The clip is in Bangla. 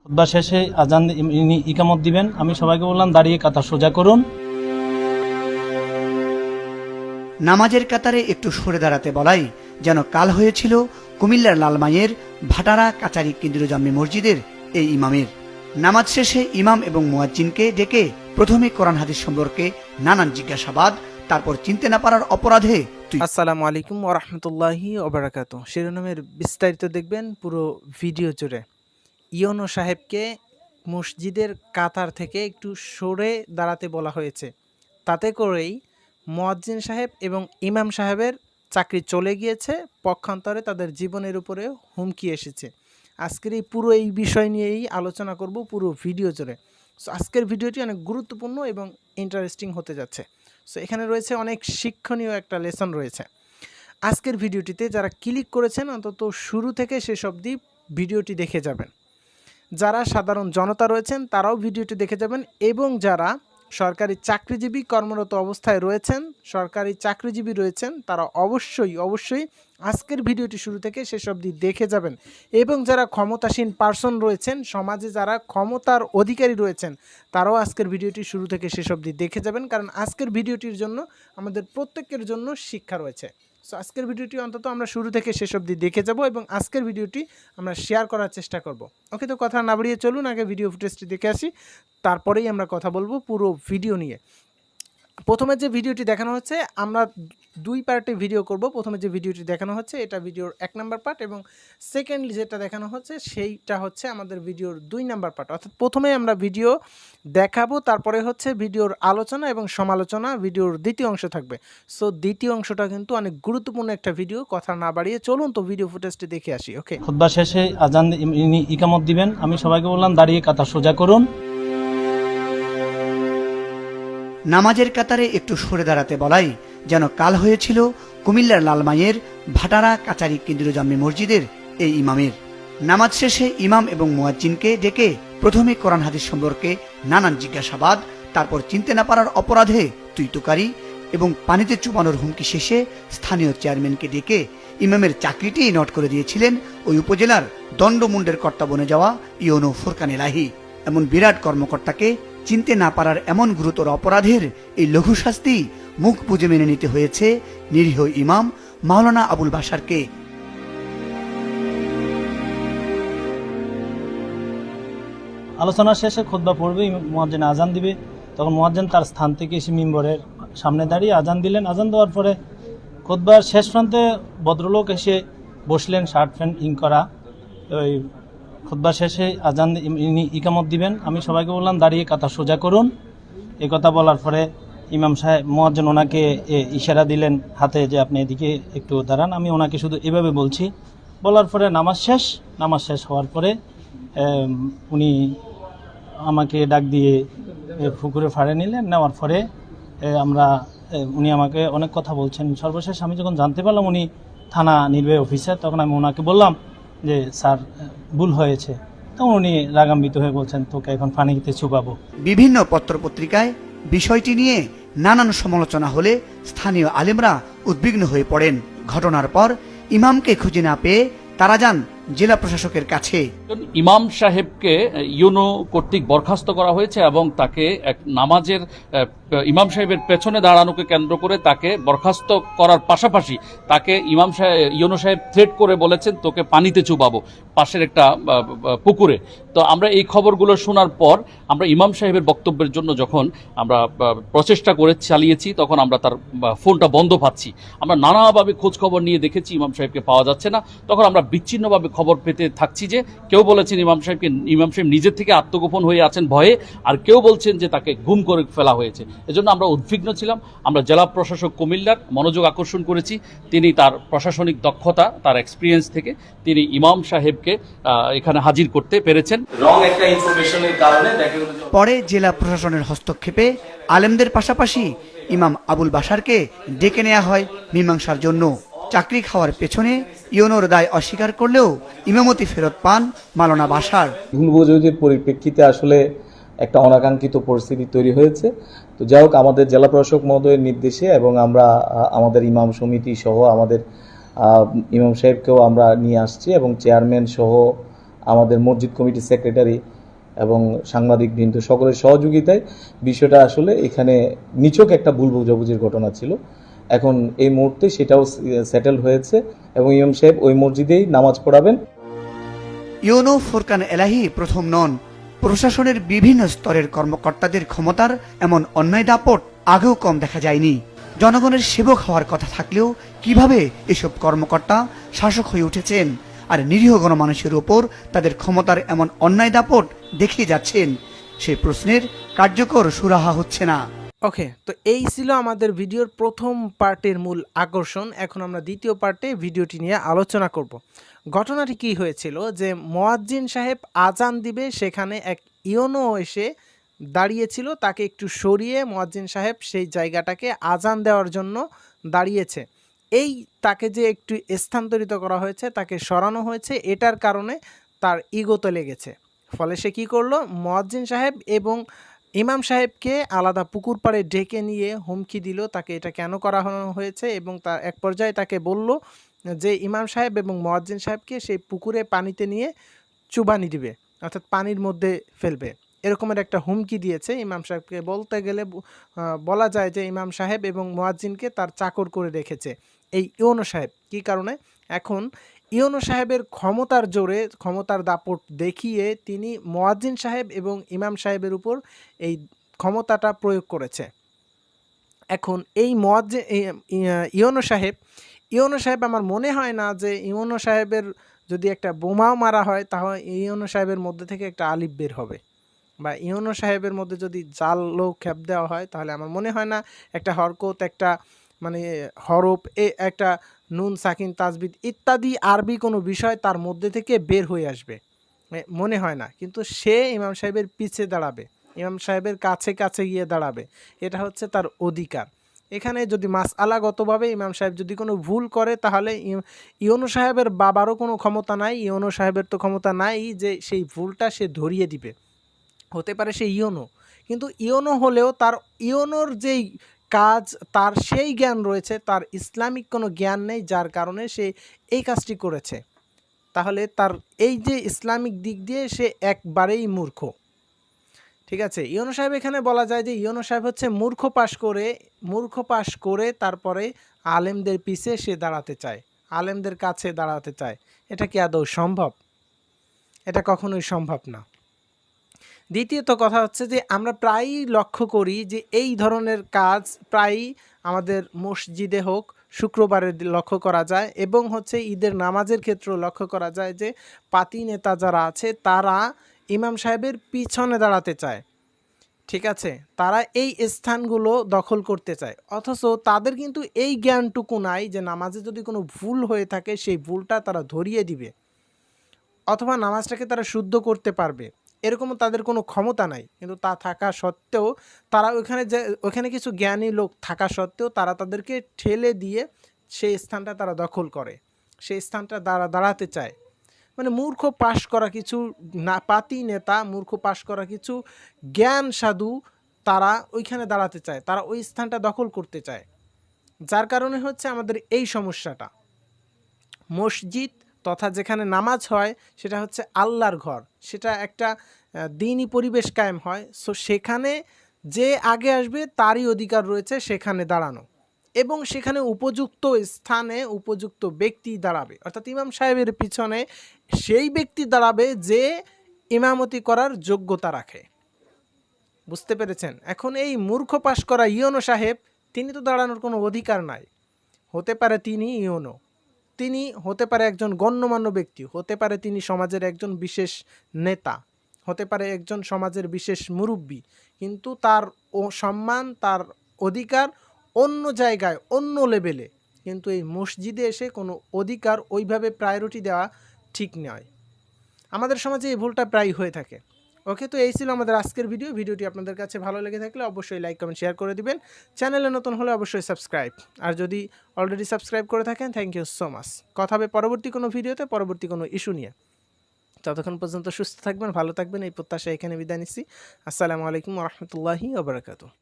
খুতবা শেষে আজান ইনি ইকামত দিবেন। আমি সবাইকে বললাম দাঁড়িয়ে কাতার সোজা করুন। নামাজের কাতারে একটু সরে দাঁড়াতে বলাই যেন কাল হয়েছিল কুমিল্লার লালমাইয়ের ভাটারা কাচারি কেন্দ্রীয় জামে মসজিদের এই ইমামের। নামাজ শেষে ইমাম এবং মুয়াজ্জিনকে ডেকে প্রথমে কোরআন হাদিস সম্পর্কে নানান জিজ্ঞাসাবাদ, তারপর চিনতে না পারার অপরাধে আসসালামু আলাইকুম ওয়া রাহমাতুল্লাহি ওয়া বারাকাতুহু। শিরোনামের বিস্তারিত দেখবেন পুরো ভিডিও জুড়ে। ইওনো সাহেবকে মসজিদের কাতার থেকে একটু সরে দাঁড়াতে বলা হয়েছে। তাতে করেই মুয়াজ্জিন সাহেব এবং ইমাম সাহেবের চাকরি চলে গিয়েছে, পক্ষান্তরে তাদের জীবনের উপরে হুমকি এসেছে। আজকের এই বিষয় নিয়েই আলোচনা করব পুরো ভিডিও জুড়ে। সো আজকের ভিডিওটি অনেক গুরুত্বপূর্ণ এবং ইন্টারেস্টিং হতে যাচ্ছে। সো এখানে রয়েছে অনেক শিক্ষণীয় একটা লেসন রয়েছে আজকের ভিডিওটিতে। যারা ক্লিক করেছেন অন্তত শুরু থেকে শেষ অবধি ভিডিওটি দেখে যাবেন। যারা সাধারণ জনতা রয়েছেন তারাও ভিডিওটি দেখে যাবেন, এবং যারা সরকারি চাকরিজীবী কর্মরত অবস্থায় রয়েছেন, সরকারি চাকরিজীবী রয়েছেন, তারা অবশ্যই আজকের ভিডিওটি শুরু থেকে শেষ অবধি দেখে যাবেন। এবং যারা ক্ষমতাসীন পার্সন রয়েছেন, সমাজে যারা ক্ষমতার অধিকারী রয়েছেন, তারাও আজকের ভিডিওটি শুরু থেকে শেষ অবধি দেখে যাবেন, কারণ আজকের ভিডিওটির জন্য আমাদের প্রত্যেকের জন্য শিক্ষা রয়েছে। সো আজকের ভিডিওটি অন্তত আমরা শুরু থেকে শেষ অবধি দেখে যাব এবং আজকের ভিডিওটি আমরা শেয়ার করার চেষ্টা করব। ওকে, তো কথা না বাড়িয়ে চলুন আগে ভিডিও ফুটেজটি দেখে আসি, তারপরেই আমরা কথা বলবো পুরো ভিডিও নিয়ে। প্রথমে যে ভিডিওটি দেখানো হচ্ছে, আমরা দুই পার্টে ভিডিও করব। প্রথমে যে ভিডিওটি দেখানো হচ্ছে এটা ভিডিওর 1 নাম্বার পার্ট, এবং সেকেন্ডলি যেটা দেখানো হচ্ছে সেইটা হচ্ছে আমাদের ভিডিওর 2 নাম্বার পার্ট। অর্থাৎ প্রথমে আমরা ভিডিও দেখাবো, তারপরে হচ্ছে ভিডিওর আলোচনা এবং সমালোচনা ভিডিওর দ্বিতীয় অংশ থাকবে। সো দ্বিতীয় অংশটা কিন্তু অনেক গুরুত্বপূর্ণ একটা ভিডিও। কথা না বাড়িয়ে চলুন তো ভিডিও ফুটেজটি দেখে আসি। ওকে, খুতবা শেষে আজান ইনি ইকামত দিবেন। আমি সবাইকে বললাম দাঁড়িয়ে কাতার সোজা করুন। নামাজের কাতারে একটু সরে দাঁড়াতে বলাই যেন কাল হয়েছিল কুমিল্লার লালমাইয়ের ভাটারা কাচারি কেন্দ্রীয় জামে মসজিদের এই ইমামের। নামাজ শেষে ইমাম এবং মুয়াজ্জিনকে ডেকে প্রথমে কোরআন হাদিস সম্পর্কে নানান জিজ্ঞাসাবাদ, তারপর চিনতে না পারার অপরাধে তুইতুকারি এবং পানিতে চুবানোর হুমকি শেষে স্থানীয় চেয়ারম্যানকে ডেকে ইমামের চাকরিটিই নট করে দিয়েছিলেন ওই উপজেলার দণ্ডমুণ্ডের কর্তা বনে যাওয়া ইওনো ফুরকান এলাহি। এমন বিরাট কর্মকর্তাকে চিনতে না পারার এমন গুরুতর অপরাধের এই লঘু শাস্তি মুখ বুজে মেনে নিতে হয়েছে নিরীহ ইমাম মাওলানা আবুল বাশারকে। আলোচনা শেষে খুতবা পড়বে, মুয়াজ্জিন আজান দিবে। তখন মুয়াজ্জিন তার স্থান থেকে এসে মিম্বরের সামনে দাঁড়িয়ে আজান দিলেন। আজান দেওয়ার পরে খুতবার শেষ প্রান্তে ভদ্রলোক এসে বসলেন, শার্ট প্যান্ট ইন করা। ওই খুতবা শেষে আজান ইনি ইকামত দিবেন। আমি সবাইকে বললাম দাঁড়িয়ে কাতার সোজা করুন। এই কথা বলার পরে ইমাম সাহেব মুয়াজ্জিন ওনাকে ইশারা দিলেন হাতে যে আপনি এদিকে একটু দাঁড়ান। আমি ওনাকে শুধু এভাবে বলছি। বলার পরে নামাজ শেষ হওয়ার পরে উনি আমাকে ডাক দিয়ে পুকুরে ফাড়ে নিলেন। নেওয়ার পরে উনি আমাকে অনেক কথা বলছেন। সর্বশেষ আমি যখন জানতে পারলাম উনি থানা নির্বাহী অফিসার, তখন আমি ওনাকে বললাম যে স্যার ভুল হয়েছে। তখন উনি রাগান্বিত হয়ে বলছেন তোকে এখন পানিতে চুবাবো। বিভিন্ন পত্রপত্রিকায় বিষয়টি নিয়ে নানান সমালোচনা হলে স্থানীয় আলেমরা উদ্বিগ্ন হয়ে পড়েন। ঘটনার পর ইমামকে খুঁজে না পেয়ে তারা যান জেলা প্রশাসকের কাছে। ইমাম সাহেবকে ইউনো কর্তৃক বরখাস্ত করা হয়েছে এবং তাকে এক নামাজের ইমাম সাহেবের পেছনে দাঁড়ানোকে কেন্দ্র করে তাকে বরখাস্ত করার পাশাপাশি তাকে ইউনো সাহেব থ্রেট করে বলেছেন তোকে পানিতে চুবাবো পাশের একটা পুকুরে। তো আমরা এই খবরগুলো শোনার পর আমরা ইমাম সাহেবের বক্তব্যের জন্য যখন আমরা প্রচেষ্টা করে চালিয়েছি, তখন আমরা তার ফোনটা বন্ধ পাচ্ছি। আমরা নানাভাবে খোঁজ খবর নিয়ে দেখেছি ইমাম সাহেবকে পাওয়া যাচ্ছে না। তখন আমরা বিচ্ছিন্নভাবে খবর পেতে থাকছি যে কেউ বলেছেন ইমাম সাহেব নিজের থেকে আত্মগোপন হয়ে আছেন ভয়ে, আর কেউ বলছেন যে তাকে গুম করে ফেলা হয়েছে। এজন্য আমরা উদ্বিগ্ন ছিলাম। আমরা জেলা প্রশাসক কুমিল্লার মনোযোগ আকর্ষণ করেছি। তিনি তার প্রশাসনিক দক্ষতা, তার এক্সপিরিয়েন্স থেকে তিনি ইমাম সাহেবকে এখানে হাজির করতে পেরেছেন। রং একটা ইনফরমেশনের কারণে পরে জেলা প্রশাসনের হস্তক্ষেপে আলেমদের পাশাপাশি ইমাম আবুল বাশারকে ডেকে নেওয়া হয় মীমাংসার জন্য। চাকরি খাওয়ার পেছনে ইওনোর দায় অস্বীকার করলেও ইমামতি ফেরত পান মাওলানা বাশার। ভুল বোঝাবুঝির পরিপ্রেক্ষিতে আসলে একটা অনাকাঙ্ক্ষিত পরিস্থিতি তৈরি হয়েছে। তো যাই হোক, আমাদের জেলা প্রশাসক মহোদয়ের নির্দেশে এবং আমরা আমাদের ইমাম সমিতি সহ আমাদের ইমাম সাহেবকেও আমরা নিয়ে আসছি এবং চেয়ারম্যান সহ আমাদের মসজিদ কমিটির সেক্রেটারি এবং সাংবাদিক বৃন্দ সকলের সহযোগিতায় বিষয়টা আসলে এখানে নিছক একটা ভুল বোঝাবুঝির ঘটনা ছিল। এখন এই মুহূর্তে সেটাও সেটেল হয়েছে এবং ইমাম সাহেব ওই মসজিদেই নামাজ পড়াবেন। ইউনো ফুরকান এলাহি প্রথম নন। প্রশাসনের বিভিন্ন স্তরের কর্মকর্তাদের ক্ষমতার এমন অন্যায় দাপট আগেও কম দেখা যায়নি। জনগণের সেবক হওয়ার কথা থাকলেও কিভাবে এসব কর্মকর্তা শাসক হয়ে উঠেছেন আর নিরীহ গণমানুষের ওপর তাদের ক্ষমতার এমন অন্যায় দাপট দেখিয়ে যাচ্ছেন, সেই প্রশ্নের কার্যকর সুরাহা হচ্ছে না। ওকে, তো এই ছিল আমাদের ভিডিওর প্রথম পার্টের মূল আকর্ষণ। এখন আমরা দ্বিতীয় পার্টে ভিডিওটি নিয়ে আলোচনা করব। ঘটনাটি কি হয়েছিল যে মুয়াজ্জিন সাহেব আজান দিবে, সেখানে এক ইওনো এসে দাঁড়িয়েছিল, তাকে একটু সরিয়ে মুয়াজ্জিন সাহেব সেই জায়গাটাকে আজান দেওয়ার জন্য দাঁড়িয়েছে। এই তাকে যে একটু স্থানান্তরিত করা হয়েছে, তাকে সরানো হয়েছে, এটার কারণে তার ইগোতে লেগেছে। ফলে সে কী করলো, মুয়াজ্জিন সাহেব এবং ইমাম সাহেবকে আলাদা পুকুর পাড়ে ডেকে নিয়ে হুমকি দিল তাকে এটা কেন করা হয়েছে, এবং তার এক পর্যায়ে তাকে বলল যে ইমাম সাহেব এবং মুয়াজ্জিন সাহেবকে সেই পুকুরে পানিতে নিয়ে চুবানি দিবে, অর্থাৎ পানির মধ্যে ফেলবে, এরকমের একটা হুমকি দিয়েছে ইমাম সাহেবকে। বলতে গেলে বলা যায় যে ইমাম সাহেব এবং মুয়াজ্জিনকে তার চাকর করে রেখেছে এই ইওনো সাহেব। কী কারণে? এখন ইওনো সাহেবের ক্ষমতার জোরে, ক্ষমতার দাপট দেখিয়ে তিনি মুয়াজ্জিন সাহেব এবং ইমাম সাহেবের উপর এই ক্ষমতাটা প্রয়োগ করেছে। এখন এই ইওনো সাহেব আমার মনে হয় না যে ইওনো সাহেবের যদি একটা বোমাও মারা হয় তাহলে ইওনো সাহেবের মধ্যে থেকে একটা আলিফ বের হবে, বা ইওনো সাহেবের মধ্যে যদি জাল খ্যাপ দেওয়া হয় তাহলে আমার মনে হয় না একটা হরকত, একটা মানে হরফ, একটা নুন সাকিন তাজবিদ ইত্যাদি আরবি কোনো বিষয় তার মধ্যে থেকে বের হয়ে আসবে, মনে হয় না। কিন্তু সে ইমাম সাহেবের পিছে দাঁড়াবে, ইমাম সাহেবের কাছে কাছে গিয়ে দাঁড়াবে, এটা হচ্ছে তার অধিকার। এখানে যদি মাসআলাগতভাবে ইমাম সাহেব যদি কোনো ভুল করে তাহলে ইওনো সাহেবের বাবারও কোনো ক্ষমতা নাই, ইওনো সাহেবের তো ক্ষমতা নাই যে সেই ভুলটা সে ধরিয়ে দিবে। হতে পারে সে ইওনো, কিন্তু ইওনো হলেও তার ইওনোর যেই কাজ, তার সেই জ্ঞান রয়েছে, তার ইসলামিক কোনো জ্ঞান নেই, যার কারণে সে এই কাজটি করেছে। তাহলে তার এই যে ইসলামিক দিক দিয়ে সে একবারেই মূর্খ। ঠিক আছে, ইওনো সাহেব এখানে বলা যায় যে ইওনো সাহেব হচ্ছে মূর্খ পাশ করে তারপরে আলেমদের পিছে সে দাঁড়াতে চায়, আলেমদের কাছে দাঁড়াতে চায়। এটা কি আদৌ সম্ভব? এটা কখনোই সম্ভব না। দ্বিতীয়ত কথা হচ্ছে যে আমরা প্রায়ই লক্ষ্য করি যে এই ধরনের কাজ প্রায়ই আমাদের মসজিদে হোক, শুক্রবারে লক্ষ্য করা যায়, এবং হচ্ছে ঈদের নামাজের ক্ষেত্রেও লক্ষ্য করা যায় যে পাতি নেতা যারা আছে তারা ইমাম সাহেবের পিছনে দাঁড়াতে চায়। ঠিক আছে, তারা এই স্থানগুলো দখল করতে চায়, অথচ তাদের কিন্তু এই জ্ঞানটুকু নাই যে নামাজে যদি কোনো ভুল হয়ে থাকে সেই ভুলটা তারা ধরিয়ে দিবে, অথবা নামাজটাকে তারা শুদ্ধ করতে পারবে, এরকমও তাদের কোনো ক্ষমতা নাই। কিন্তু তা থাকা সত্ত্বেও তারা ওখানে কিছু জ্ঞানী লোক থাকা সত্ত্বেও তারা তাদেরকে ঠেলে দিয়ে সেই স্থানটা তারা দখল করে, সেই স্থানটা দাঁড়াতে চায়। মানে মূর্খ পাশ করা কিছু পাতি নেতা, মূর্খ পাশ করা কিছু জ্ঞান সাধু তারা ওইখানে দাঁড়াতে চায়, তারা ওই স্থানটা দখল করতে চায়। যার কারণে হচ্ছে আমাদের এই সমস্যাটা। মসজিদ তথা যেখানে নামাজ হয় সেটা হচ্ছে আল্লাহর ঘর, সেটা একটা দ্বীনি পরিবেশ কায়েম হয়। সো সেখানে যে আগে আসবে তারই অধিকার রয়েছে সেখানে দাঁড়ানো, এবং সেখানে উপযুক্ত স্থানে উপযুক্ত ব্যক্তি দাঁড়াবে, অর্থাৎ ইমাম সাহেবের পিছনে সেই ব্যক্তি দাঁড়াবে যে ইমামতি করার যোগ্যতা রাখে। বুঝতে পেরেছেন? এখন এই মূর্খ পাশ করা ইওনো সাহেব, তিনি তো দাঁড়ানোর কোনো অধিকার নাই। হতে পারে তিনি ইওনো, তিনি হতে পারে একজন গণ্যমান্য ব্যক্তি, হতে পারে তিনি সমাজের একজন বিশেষ নেতা, হতে পারে একজন সমাজের বিশেষ মুরব্বী, কিন্তু তার সম্মান, তার অধিকার অন্য জায়গায়, অন্য লেভেলে। কিন্তু এই মসজিদে এসে কোনো অধিকার ওইভাবে প্রায়োরিটি দেওয়া ঠিক নয়। আমাদের সমাজে এই ভুলটা প্রায় হয়ে থাকে। ওকে, তো এই ছিল আমাদের আজকের ভিডিওটি আপনাদের কাছে ভালো লেগে থাকলে অবশ্যই লাইক, কমেন্ট, শেয়ার করে দিবেন। চ্যানেলে নতুন হলে অবশ্যই সাবস্ক্রাইব, আর যদি অলরেডি সাবস্ক্রাইব করে থাকেন থ্যাংক ইউ সো মাচ। কথা হবে পরবর্তী কোনো ভিডিওতে, পরবর্তী কোনো ইস্যু নিয়ে। ততক্ষণ পর্যন্ত সুস্থ থাকবেন, ভালো থাকবেন, এই প্রত্যাশা এখানে বিদায় নিচ্ছি। আসসালামু আলাইকুম ওয়া রাহমাতুল্লাহি ওয়া বারাকাতুহু।